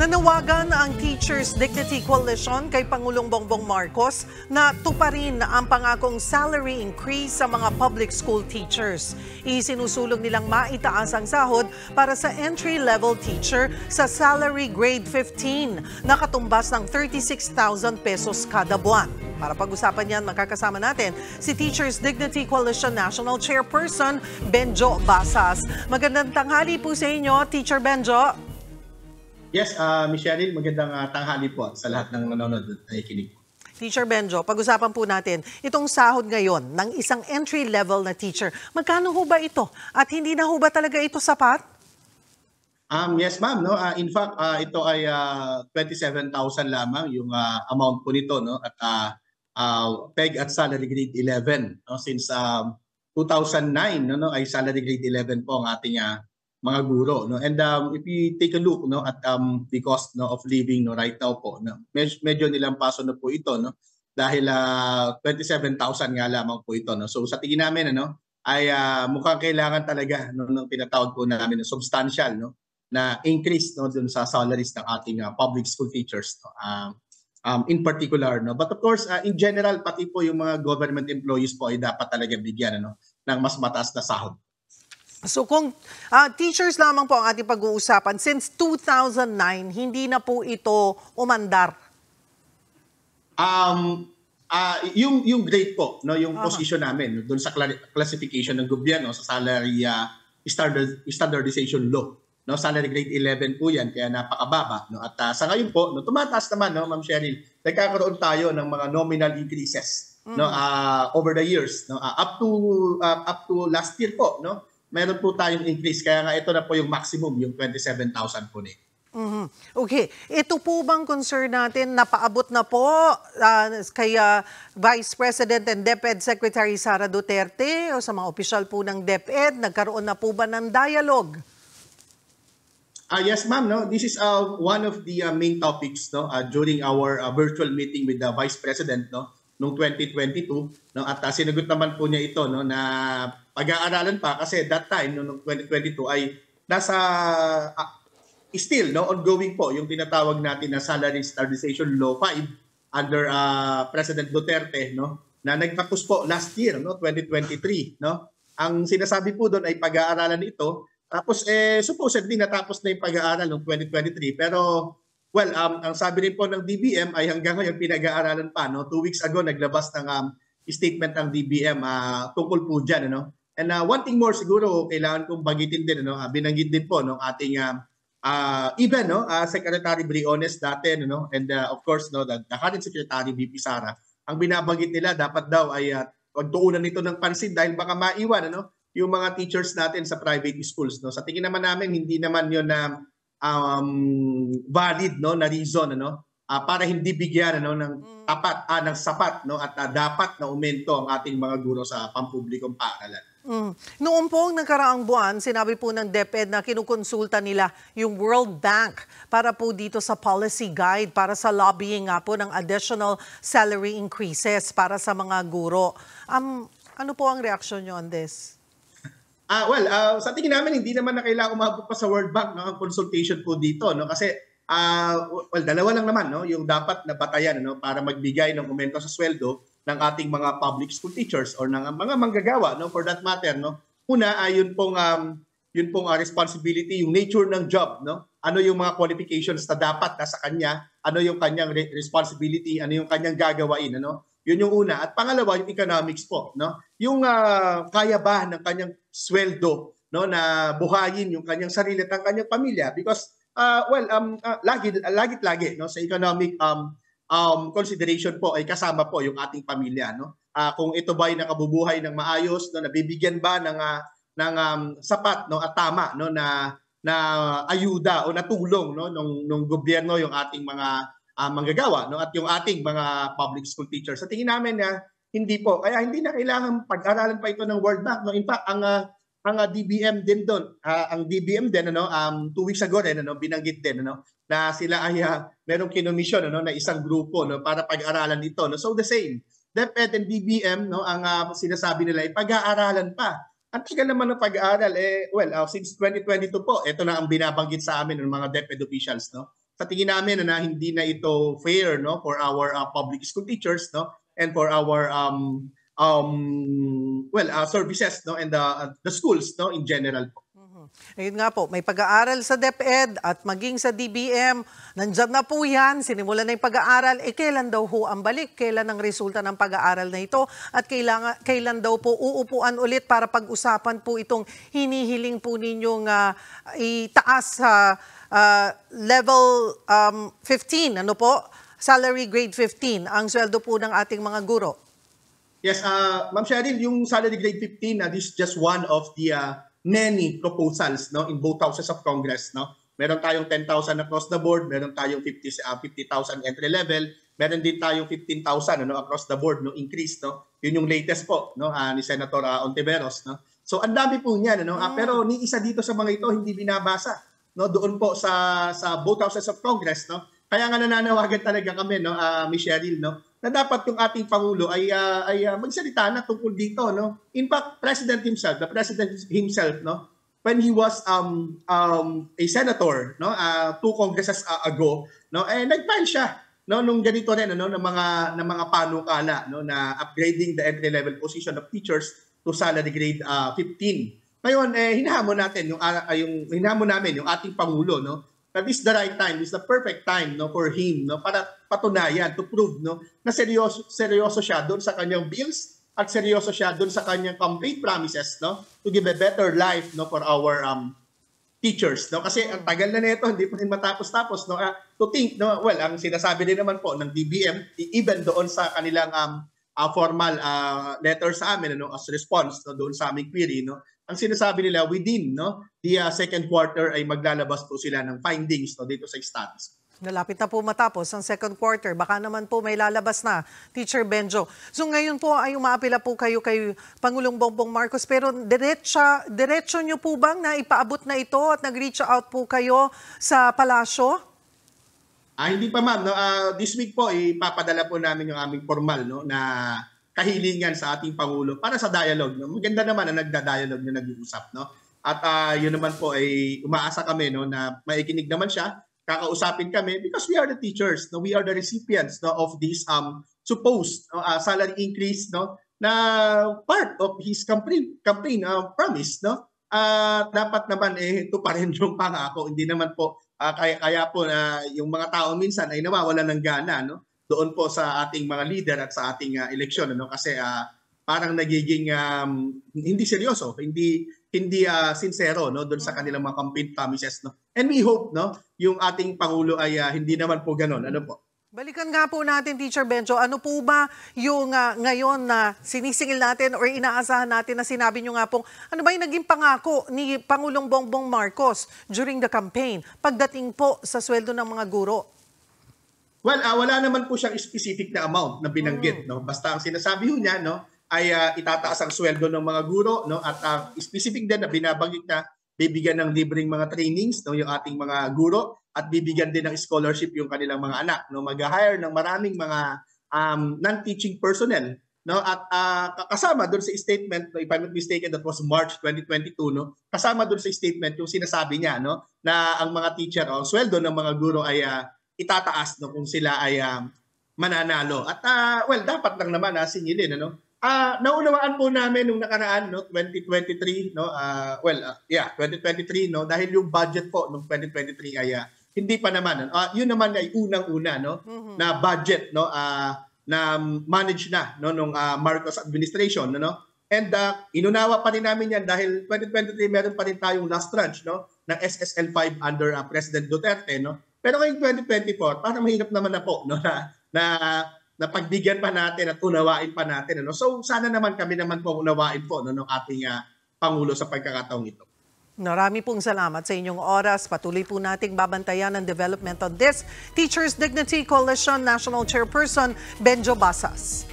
Nanawagan ang Teachers Dignity Coalition kay Pangulong Bongbong Marcos na tuparin ang pangakong salary increase sa mga public school teachers. Isinusulong nilang maitaas ang sahod para sa entry-level teacher sa salary grade 15 na katumbas ng 36,000 pesos kada buwan. Para pag-usapan yan, makakasama natin si Teachers Dignity Coalition National Chairperson Benjo Basas. Magandang tanghali po sa inyo, Teacher Benjo. Yes, Michelle, magandang tanghali po sa lahat ng nanonood at nakikinig. Teacher Benjo, pag-usapan po natin itong sahod ngayon ng isang entry-level na teacher. Magkano ho ba ito? At hindi na ho ba talaga ito sapat? Yes, ma'am. No? In fact, ito ay 27,000 lamang yung amount po nito. No? At PEG at salary grade 11. No? Since 2009 no, ay salary grade 11 po ang ating mga guro, no. And if you take a look no at the cost no of living no right now po, no, medyo nilampaso na po ito no dahil 27,000 nga lamang po ito no. So sa tingin namin ano ay mukhang kailangan talaga no ng tinatawag po namin na substantial no na increase no dun sa salaries ng ating public school teachers no. In particular no, but of course in general pati po yung mga government employees po ay dapat talaga bigyan ano ng mas mataas na sahod. So kung teachers lamang po ang ating pag-uusapan, since 2009, hindi na po ito umandar? Yung grade po, no, yung position namin doon sa classification ng gobyerno sa salary standardization law. No, salary grade 11 po yan, kaya napakababa. No? At sa ngayon po, no, tumataas naman, no, Ma'am Cheryl, nagkakaroon tayo ng mga nominal increases no, over the years. No? Up to last year po, no? Meron po tayong increase. Kaya nga ito na po yung maximum, yung 27,000 po na. Okay. Ito po bang concern natin napaabot na po kay Vice President and DepEd Secretary Sara Duterte o sa mga opisyal po ng DepEd? Nagkaroon na po ba ng dialogue? Yes, ma'am. No? This is one of the main topics no? During our virtual meeting with the Vice President no? Noong 2022. No? At sinagot naman po niya ito no? na pag-aaralan pa kasi that time noong 2022 ay nasa still no ongoing po yung tinatawag natin na salary standardization law 5 under President Duterte no na nagtapos po last year no 2023 no. Ang sinasabi po doon ay pag-aaralan ito tapos supposedly natapos na yung pag-aaral noong 2023 pero well ang sabi rin po ng DBM ay hanggang ngayon pinag-aaralan pa no. 2 weeks ago naglabas ng statement ng DBM tungkol po diyan no. And one thing more siguro kailangan kong bagitin din no, binanggit din po ng ating even no Secretary Briones dati no and of course no the current Secretary VP Sara ang binabanggit nila dapat daw ay pagtuunan nito ng pansin dahil baka maiwan no yung mga teachers natin sa private schools no. Sa tingin naman namin hindi naman yon na valid no na reason no para hindi bigyan no ng ng sapat no at dapat na aumento ang ating mga guro sa pampublikong paaralan. Noong pong nakaraang buwan, sinabi po ng DepEd na kinukonsulta nila yung World Bank para po dito sa policy guide para sa lobbying nga po ng additional salary increases para sa mga guro. Ano po ang reaksyon nyo on this? Sa tingin namin hindi naman na kailangan umabot pa sa World Bank no, ang consultation po dito no kasi dalawa lang naman no yung dapat na batayan no para magbigay ng aumento sa sweldo ng ating mga public school teachers or ng mga manggagawa no for that matter no. Una ay yun pong responsibility, yung nature ng job no. Ano yung mga qualifications na dapat nasa kanya, ano yung kanyang responsibility, ano yung kanyang gagawain ano. Yun yung una. At pangalawa yung economics po no. Yung kaya ba ng kanyang sweldo no na buhayin yung kanyang sarili at ang kanyang pamilya because lagi no sa economic consideration po ay kasama po yung ating pamilya no. Kung ito ba ay nakabubuhay ng maayos no nabibigyan ba ng sapat no at tama no na ayuda o natulong no nung gobyerno yung ating mga manggagawa no at yung ating mga public school teachers. Sa tingin namin na hindi po kaya hindi na kailangan pag-aralan pa ito ng World Bank no. In fact ang DBM din doon ang DBM din ano 2 weeks ago rin ano binanggit din ano na sila ay merong kinomisyon ano na isang grupo no para pag-aralan ito no. So the same DepEd and DBM no ang sinasabi nila ay pag-aaralan pa Ang tagal naman ng pag-aaral, since 2022 po, ito na ang binabanggit sa amin ng mga DepEd officials, no? sa tingin namin na hindi na ito fair, no, for our public school teachers, no, and for our services, no, and the schools, no, in general po. Ayun nga po, may pag-aaral sa DepEd at maging sa DBM. Nandyan na po yan, sinimulan na yung pag-aaral. Kailan daw ho ang balik? Kailan ang resulta ng pag-aaral na ito? At kailan daw po uupuan ulit para pag-usapan po itong hinihiling po ninyong itaas sa level 15, ano po? Salary grade 15, ang sweldo po ng ating mga guro. Yes, Ma'am Cheryl, yung salary grade 15, this is just one of the many proposals, no, in both houses of Congress, no. Meron tayong 10,000 across the board, meron tayong 50,000 entry level, meron din tayong 15,000 across the board, no, increase, no. Yun yung latest po, no, ni Senator Ontiveros, no. So ang dami po niyan, no. Pero ni isa dito sa mga ito hindi binabasa, no, doon po sa both houses of Congress, no. Kaya nga nananawagan talaga kami, no, Ms. Cheryl, no, na dapat yung ating Pangulo ay magsalita na tungkol dito, no. In fact, the President himself, no, when he was a senator, no, 2 congresses ago, no, nag-file siya, no, nung ganito rin, no, ng mga panukala, no, na upgrading the entry level position of teachers to salary grade 15. Ngayon, hinahamon natin yung ating Pangulo, no, that is the right time, is the perfect time, no, for him, no, para patunayan, to prove, no, na seryoso siya doon sa kanyang bills at seryoso siya doon sa kanyang campaign promises, no, to give a better life, no, for our teachers, no, kasi ang tagal na nito, hindi pa rin matapos-tapos, no, to think, no, well, ang sinasabi din naman po ng DBM, even doon sa kanilang formal letter sa amin, no, as response, no, doon sa aming query, no, ang sinasabi nila within, no, the second quarter ay maglalabas po sila ng findings, no, dito sa studies. Nalapit na po matapos ang second quarter. Baka naman po may lalabas na, Teacher Benjo. So ngayon po ay umaapila po kayo kay Pangulong Bongbong Marcos, pero diretso nyo po bang na ipaabot na ito at nag-reach out po kayo sa palasyo? Hindi pa, ma'am, no. This week po ipapadala po namin yung aming formal, no, na kahilingan sa ating Pangulo para sa dialogue, no. Maganda naman na nagda-dialogue, na nag-uusap, no. At yun naman po ay umaasa kami, no, na maikinig naman siya, kakausapin kami because we are the teachers, no, we are the recipients, no, of this supposed salary increase, no, na part of his campaign promise, no. Dapat naman ito pa rin yung pangako, hindi naman po kaya po yung mga tao minsan ay nawawalan ng gana, no, doon po sa ating mga leader at sa ating eleksyon, ano, kasi parang nagiging hindi seryoso, hindi sincero, no, doon sa kanilang mga campaign promises, no. And we hope, no, yung ating Pangulo ay hindi naman po ganoon, ano po. Balikan nga po natin, Teacher Benjo, ano po ba yung ngayon na sinisingil natin or inaasahan natin na sinabi nyo nga pong, ano ba yung naging pangako ni Pangulong Bongbong Marcos during the campaign pagdating po sa sweldo ng mga guro? Well, wala naman po siyang specific na amount na binanggit, no. Basta ang sinasabi niya, no, ay itataas ang sweldo ng mga guro, no, at specific din na binabanggit na bibigyan ng libreng mga trainings, no, yung ating mga guro at bibigyan din ng scholarship yung kanilang mga anak, no. Mag-hire ng maraming mga non-teaching personnel, no, at kasama doon sa statement, no, if I'm not mistaken, that was March 2022, no. Kasama doon sa statement yung sinasabi niya, no, na ang mga teacher o sweldo ng mga guro ay itataas, no, kung sila ay mananalo. At well, dapat lang naman singilin, ano. Naunawaan po namin nung nakaraan, no, 2023, no, 2023, no, dahil yung budget po nung 2023 ay hindi pa naman, yun naman ay unang-una, no, na budget, no, na manage na, no, nung Marcos administration, no. And inunawa pa rin namin yan dahil 2023 meron pa rin tayong last tranche, no, ng SSL 5 under President Duterte, no. Pero ngayong 2024, parang mahirap naman na po, no, na pagbigyan pa natin at unawain pa natin, ano. So sana naman kami naman po unawain po, no, ng ating Pangulo sa pagkakataong ito. Marami pong salamat sa inyong oras. Patuloy po nating babantayan ang development of this. Teachers Dignity Coalition National Chairperson Benjo Basas.